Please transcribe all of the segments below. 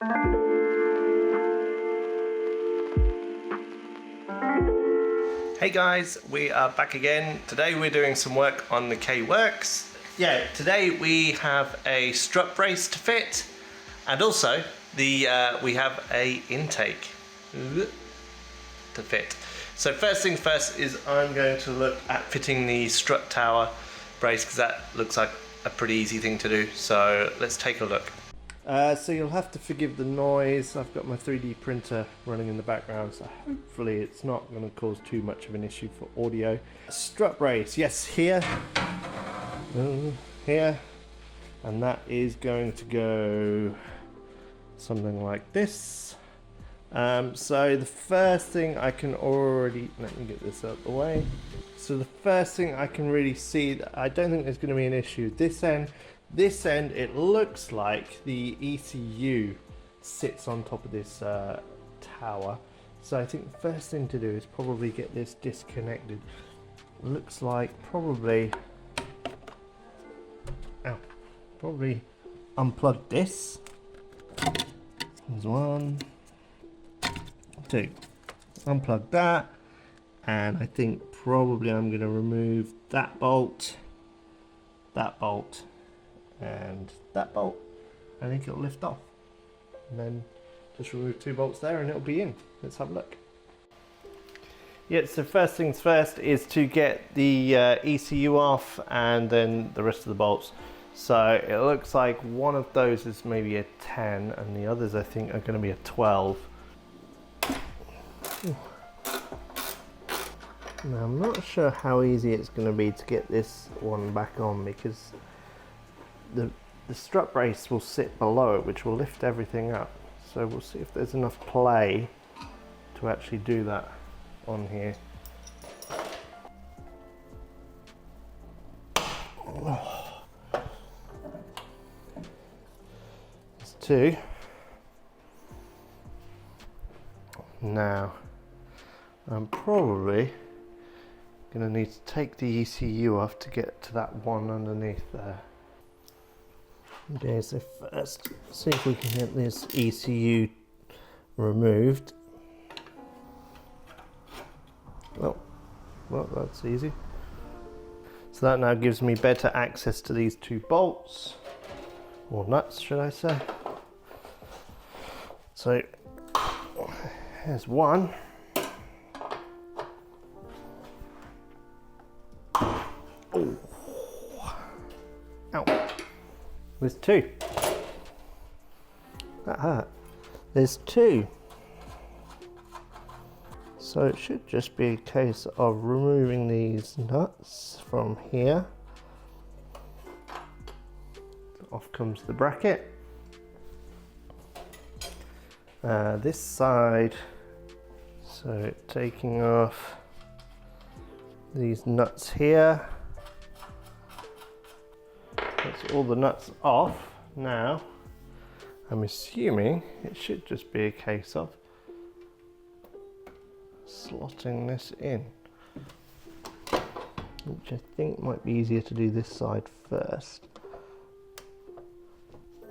Hey guys, we are back again. Today we're doing some work on the Kei Works. Yeah, today we have a strut brace to fit, and also we have a intake to fit. So first things first is I'm going to look at fitting the strut tower brace, because that looks like a pretty easy thing to do. So let's take a look. So you'll have to forgive the noise. I've got my 3D printer running in the background, so hopefully it's not going to cause too much of an issue for audio. Strut brace, yes, here, here, and that is going to go something like this. So the first thing I can already, let me get this out of the way. So the first thing I can really see, that I don't think there's going to be an issue. This end, it looks like the ECU sits on top of this tower. So I think the first thing to do is probably get this disconnected. Looks like probably unplug this. There's 1, 2. Unplug that, and I think probably I'm going to remove that bolt, and that bolt. I think it'll lift off, and then just remove 2 bolts there and it'll be in. Let's have a look. Yeah, so first things first is to get the ECU off, and then the rest of the bolts. So it looks like one of those is maybe a 10 and the others I think are going to be a 12. Now I'm not sure how easy it's going to be to get this one back on, because the strut brace will sit below it, which will lift everything up. So we'll see if there's enough play to actually do that on here. There's 2. Now I'm probably going to need to take the ECU off to get to that one underneath there. Okay, so first, see if we can get this ECU removed. Well, that's easy. So that now gives me better access to these 2 bolts, or nuts, should I say. So, here's 1. Oh. Ow. There's 2. That hurt. There's 2. So it should just be a case of removing these nuts from here. Off comes the bracket. This side, so taking off these nuts here. That's all the nuts off. Now I'm assuming it should just be a case of slotting this in, which I think might be easier to do this side first.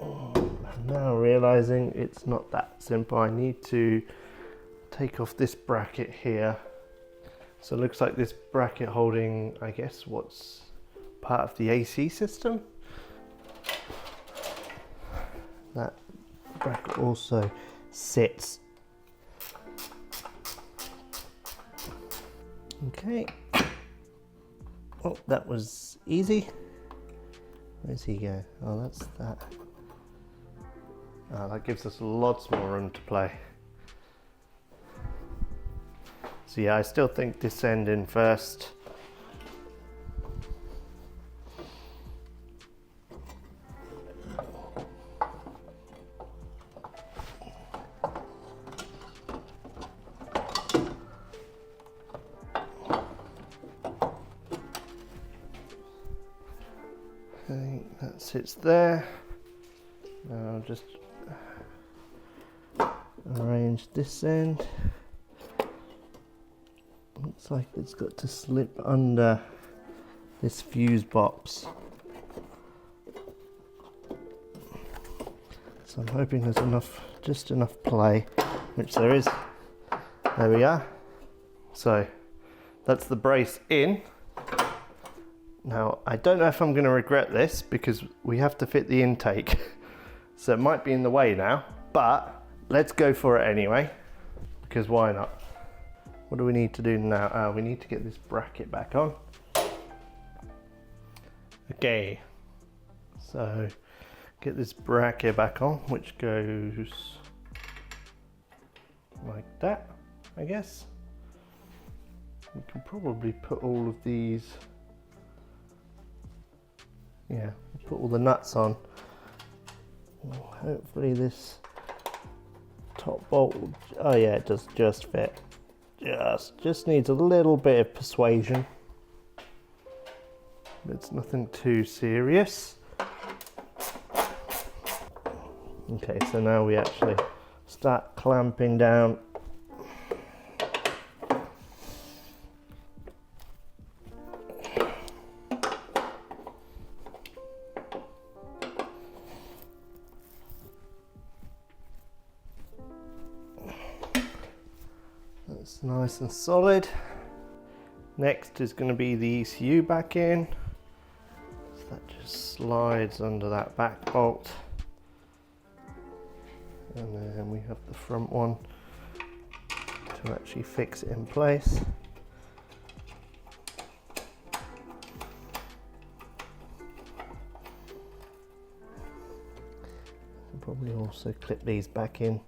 I'm now realizing it's not that simple. I need to take off this bracket here. So it looks like this bracket holding, I guess, what's part of the AC system. That bracket also sits. Okay. Oh, that was easy. Where's he go? Oh, that's that. Oh, that gives us lots more room to play. So yeah, I still think this end in first. I think that sits there. Now I'll just arrange this end. Looks like it's got to slip under this fuse box. So I'm hoping there's enough, just enough play, which there is. There we are. So that's the brace in. Now, I don't know if I'm going to regret this because we have to fit the intake. So it might be in the way now, but let's go for it anyway, because why not? What do we need to do now? We need to get this bracket back on. Okay, so get this bracket back on, which goes like that, I guess. We can probably put all of these, yeah, put all the nuts on. Hopefully this top bolt will, oh yeah, it does just fit. Just needs a little bit of persuasion. It's nothing too serious. Okay, so now we actually start clamping down. That's nice and solid. Next is going to be the ECU back in. So that just slides under that back bolt. And then we have the front one to actually fix it in place. I'll probably also clip these back in.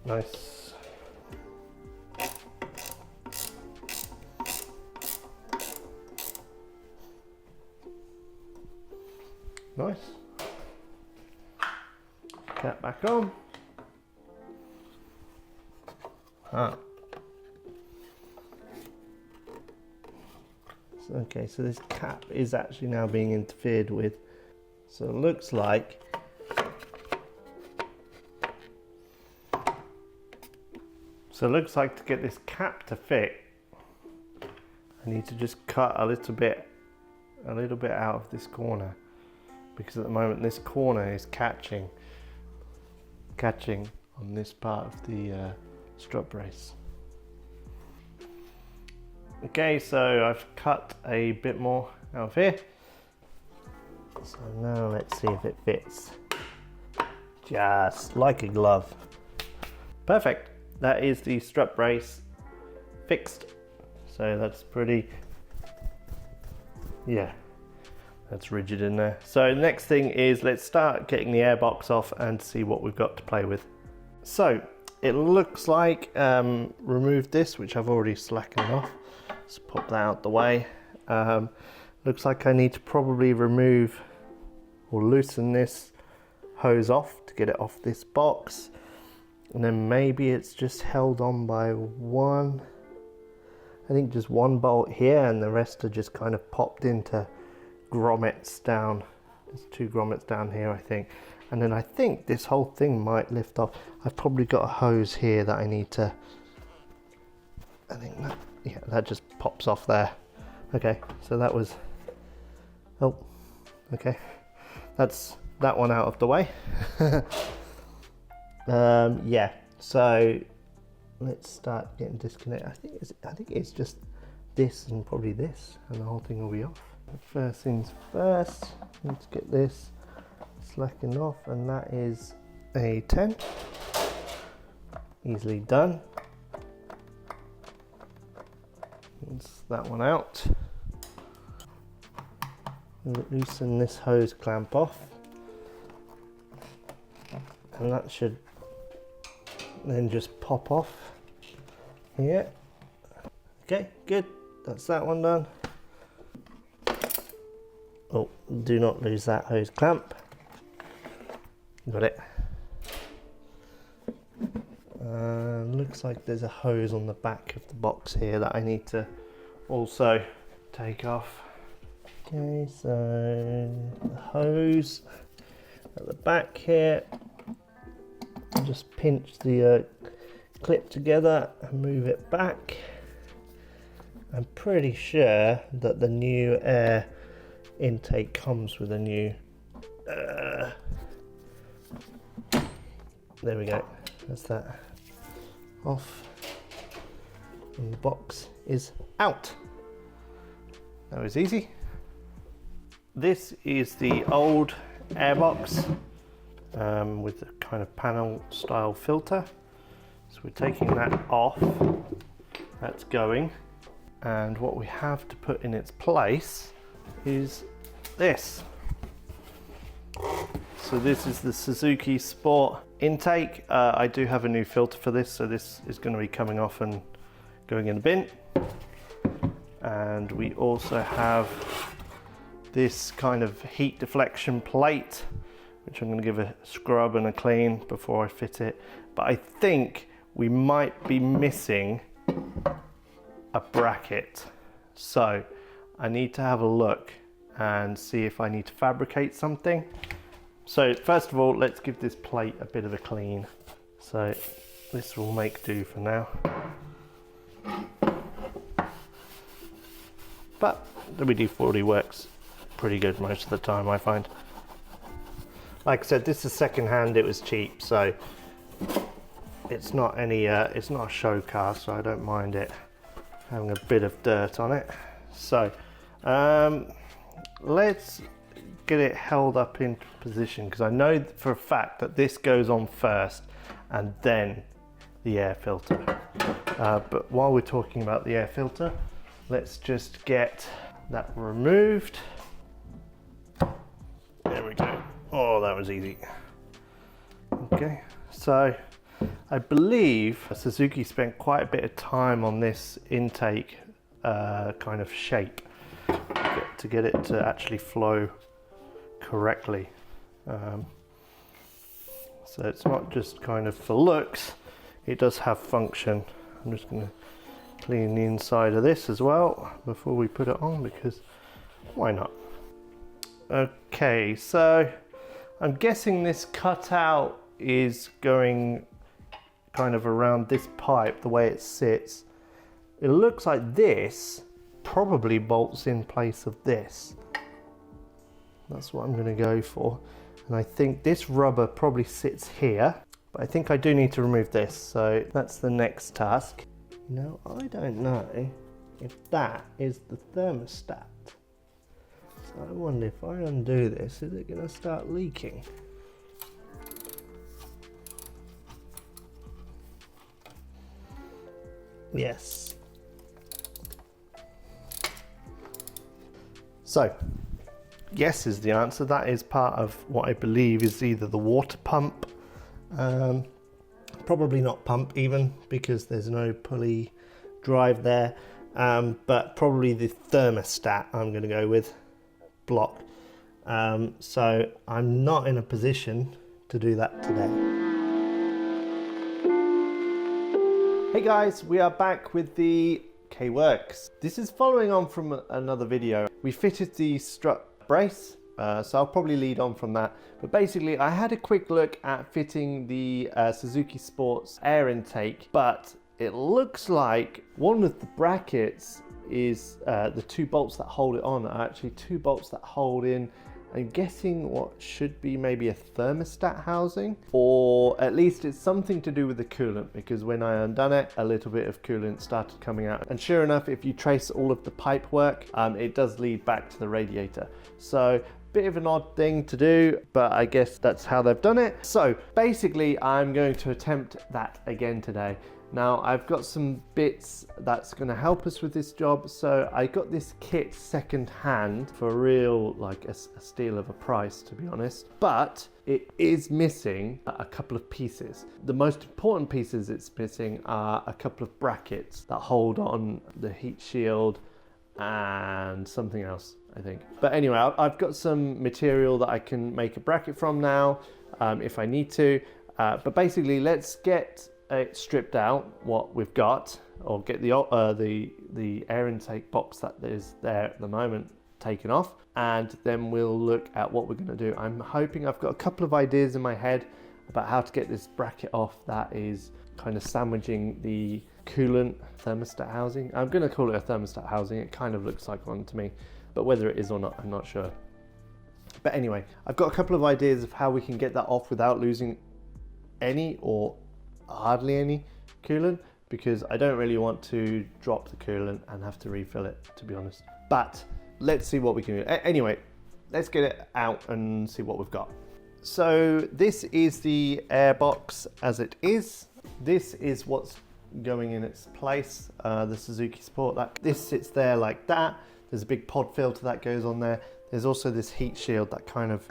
Nice. Nice. Cap back on. Okay, so this cap is actually now being interfered with. So it looks like to get this cap to fit, I need to just cut a little bit out of this corner, because at the moment this corner is catching on this part of the strut brace. Okay, so I've cut a bit more out of here. So now let's see if it fits. Just like a glove. Perfect. That is the strut brace fixed. So that's pretty, yeah, that's rigid in there. So the next thing is let's start getting the airbox off and see what we've got to play with. So it looks like remove this, which I've already slackened off. Let's pop that out the way. Looks like I need to probably remove or loosen this hose off to get it off this box. And then maybe it's just held on by one, I think just one bolt here, and the rest are just kind of popped into grommets down. There's 2 grommets down here, I think. And then I think this whole thing might lift off. I've probably got a hose here that I need to, I think that, yeah, that just pops off there. Okay, so that was, oh, okay. That's that one out of the way. Yeah, so let's start getting disconnected. I think it's just this and probably this, and the whole thing will be off. First things first, let's get this slackened off, and that is a 10. Easily done. Let's that one out. Loosen this hose clamp off, and that should then just pop off here. Okay, good. That's that one done. Oh, do not lose that hose clamp. Got it. Looks like there's a hose on the back of the box here that I need to also take off. Okay, so the hose at the back here. Just pinch the clip together and move it back, I'm pretty sure that the new air intake comes with a new there we go, that's that off, and the box is out. That was easy. This is the old airbox with a kind of panel style filter. So we're taking that off, that's going. And what we have to put in its place is this. So this is the Suzuki Sport intake. I do have a new filter for this, so this is going to be coming off and going in the bin. And we also have this kind of heat deflection plate, which I'm going to give a scrub and a clean before I fit it. But I think we might be missing a bracket, so I need to have a look and see if I need to fabricate something. So first of all, let's give this plate a bit of a clean. So this will make do for now, but WD-40 works pretty good most of the time, I find. Like I said, this is second hand, it was cheap, so it's not any it's not a show car, so I don't mind it having a bit of dirt on it. So let's get it held up into position, because I know for a fact that this goes on first and then the air filter. But while we're talking about the air filter, let's just get that removed. There we go. Oh, that was easy. Okay, so I believe Suzuki spent quite a bit of time on this intake kind of shape to get it to actually flow correctly. So it's not just kind of for looks, it does have function. I'm just going to clean the inside of this as well before we put it on, because why not? Okay, so I'm guessing this cutout is going kind of around this pipe, the way it sits. It looks like this probably bolts in place of this. That's what I'm going to go for. And I think this rubber probably sits here, but I think I do need to remove this. So that's the next task. Now, I don't know if that is the thermostat. So I wonder if I undo this, is it going to start leaking? Yes. So, yes is the answer. That is part of what I believe is either the water pump, probably not pump even, because there's no pulley drive there, but probably the thermostat I'm going to go with, block. So I'm not in a position to do that today. Hey guys, we are back with the Kei Works. This is following on from another video. We fitted the strut brace, so I'll probably lead on from that. But basically, I had a quick look at fitting the Suzuki Sports air intake, but it looks like one of the brackets is the two bolts that hold it on are actually two bolts that hold in, I'm guessing, what should be maybe a thermostat housing, or at least it's something to do with the coolant, because when I undone it, a little bit of coolant started coming out. And sure enough, if you trace all of the pipe work, it does lead back to the radiator. So bit of an odd thing to do, but I guess that's how they've done it. So basically, I'm going to attempt that again today. Now, I've got some bits that's going to help us with this job. So I got this kit second hand for real, like a steal of a price, to be honest. But it is missing a couple of pieces. The most important pieces it's missing are a couple of brackets that hold on the heat shield and something else, I think. But anyway, I've got some material that I can make a bracket from now, if I need to. But basically, let's get it stripped out, what we've got, or get the air intake box that is there at the moment taken off, and then we'll look at what we're going to do. I'm hoping, I've got a couple of ideas in my head. about how to get this bracket off that is kind of sandwiching the coolant thermostat housing. I'm going to call it a thermostat housing. It kind of looks like one to me, but whether it is or not, I'm not sure. But anyway, I've got a couple of ideas of how we can get that off without losing any or hardly any coolant, because I don't really want to drop the coolant and have to refill it, to be honest. But let's see what we can do. Anyway, let's get it out and see what we've got. So this is the air box as it is. This is what's going in its place, the Suzuki Sport. This sits there like that. There's a big pod filter that goes on there. There's also this heat shield that kind of,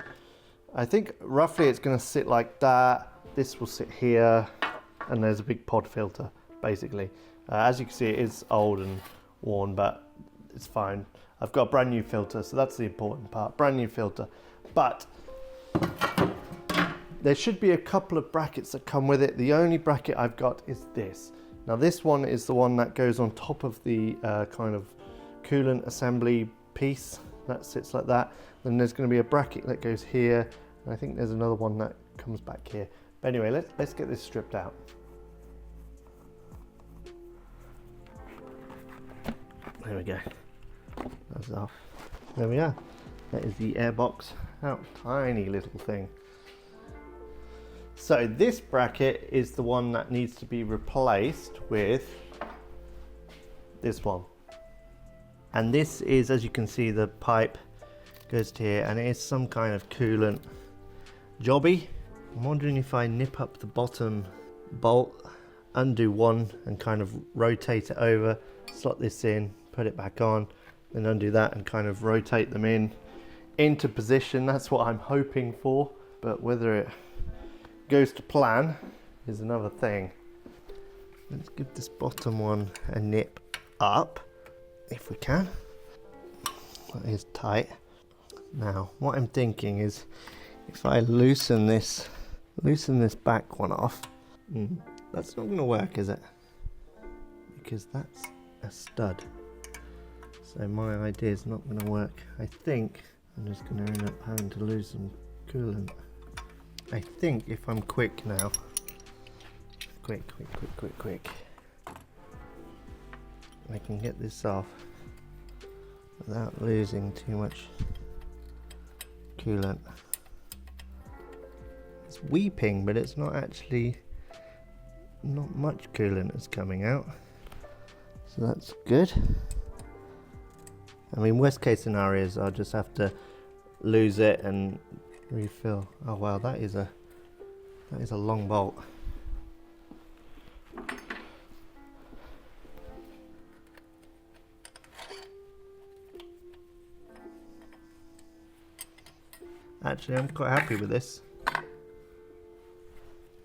I think roughly it's going to sit like that. This will sit here, and there's a big pod filter basically. As you can see, it is old and worn, but it's fine. I've got a brand new filter, so that's the important part. Brand new filter. But there should be a couple of brackets that come with it. The only bracket I've got is this. Now this one is the one that goes on top of the kind of coolant assembly piece that sits like that. Then there's going to be a bracket that goes here, and I think there's another one that comes back here. But anyway, let's get this stripped out. There we go. That's off. There we are. That is the air box out. Tiny little thing. So this bracket is the one that needs to be replaced with this one. And this is, as you can see, the pipe goes to here, and it is some kind of coolant jobby. I'm wondering if I nip up the bottom bolt, undo one and kind of rotate it over, slot this in, put it back on, then undo that and kind of rotate them into position. That's what I'm hoping for, but whether it goes to plan is another thing. Let's give this bottom one a nip up if we can. That is tight. Now what I'm thinking is if I loosen this back one off, that's not going to work, is it? Because that's a stud. So my idea is not going to work. I think I'm just going to end up having to lose some coolant. I think if I'm quick now, quick, I can get this off without losing too much coolant. It's weeping, but it's not actually, not much coolant is coming out, so that's good. I mean, worst case scenario is I'll just have to lose it and refill. Oh wow, that is a long bolt. Actually, I'm quite happy with this.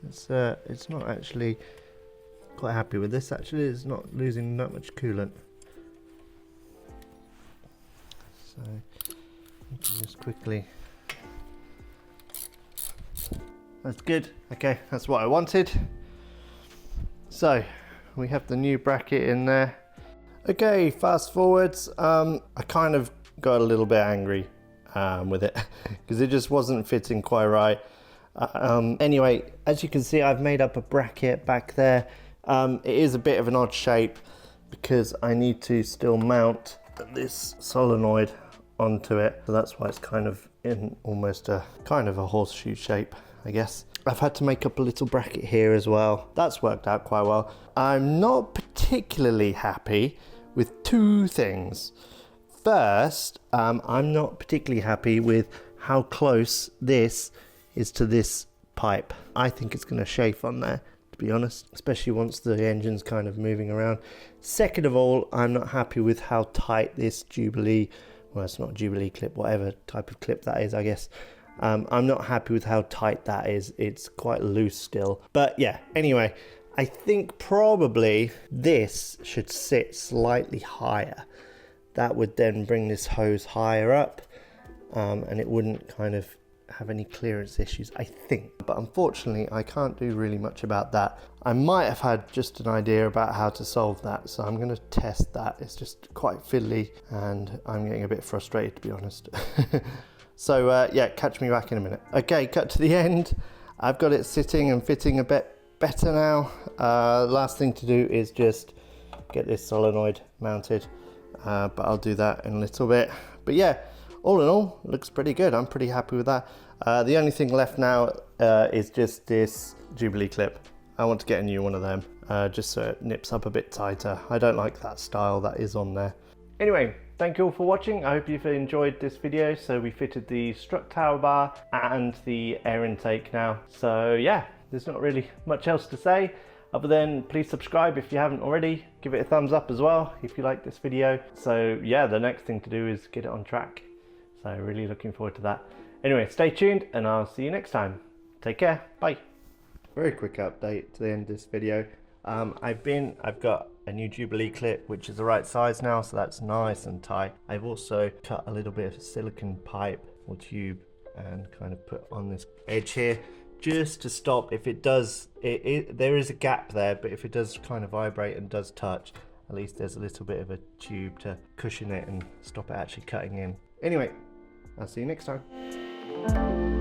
It's not actually quite happy with this. Actually, it's not losing that much coolant. So I can just quickly. That's good. Okay, that's what I wanted. So we have the new bracket in there. Okay, fast forwards. I kind of got a little bit angry with it because it just wasn't fitting quite right. Anyway, as you can see, I've made up a bracket back there. It is a bit of an odd shape because I need to still mount this solenoid onto it, so that's why it's kind of in almost a kind of a horseshoe shape, I guess. I've had to make up a little bracket here as well. That's worked out quite well. I'm not particularly happy with two things. First, I'm not particularly happy with how close this is to this pipe. I think it's going to chafe on there, to be honest, especially once the engine's kind of moving around. Second of all, I'm not happy with how tight this Jubilee, well, it's not Jubilee clip, whatever type of clip that is, I guess. I'm not happy with how tight that is. It's quite loose still. But yeah, anyway, I think probably this should sit slightly higher. That would then bring this hose higher up, and it wouldn't kind of have any clearance issues, I think. But unfortunately, I can't do really much about that. I might have had just an idea about how to solve that, so I'm going to test that. It's just quite fiddly, and I'm getting a bit frustrated, to be honest. So yeah, catch me back in a minute. Okay, cut to the end. I've got it sitting and fitting a bit better now. Last thing to do is just get this solenoid mounted, but I'll do that in a little bit. But yeah, all in all, looks pretty good. I'm pretty happy with that. The only thing left now is just this Jubilee clip. I want to get a new one of them, just so it nips up a bit tighter. I don't like that style that is on there. Anyway, thank you all for watching. I hope you've enjoyed this video. So we fitted the strut tower bar and the air intake now. So yeah, there's not really much else to say other than please subscribe if you haven't already. Give it a thumbs up as well if you like this video. So yeah, the next thing to do is get it on track. So really looking forward to that. Anyway, stay tuned and I'll see you next time. Take care, bye. Very quick update to the end of this video. I've got a new Jubilee clip which is the right size now, so that's nice and tight. I've also cut a little bit of silicone pipe or tube and kind of put on this edge here just to stop if it does, there is a gap there, but if it does kind of vibrate and does touch, at least there's a little bit of a tube to cushion it and stop it actually cutting in. Anyway, I'll see you next time.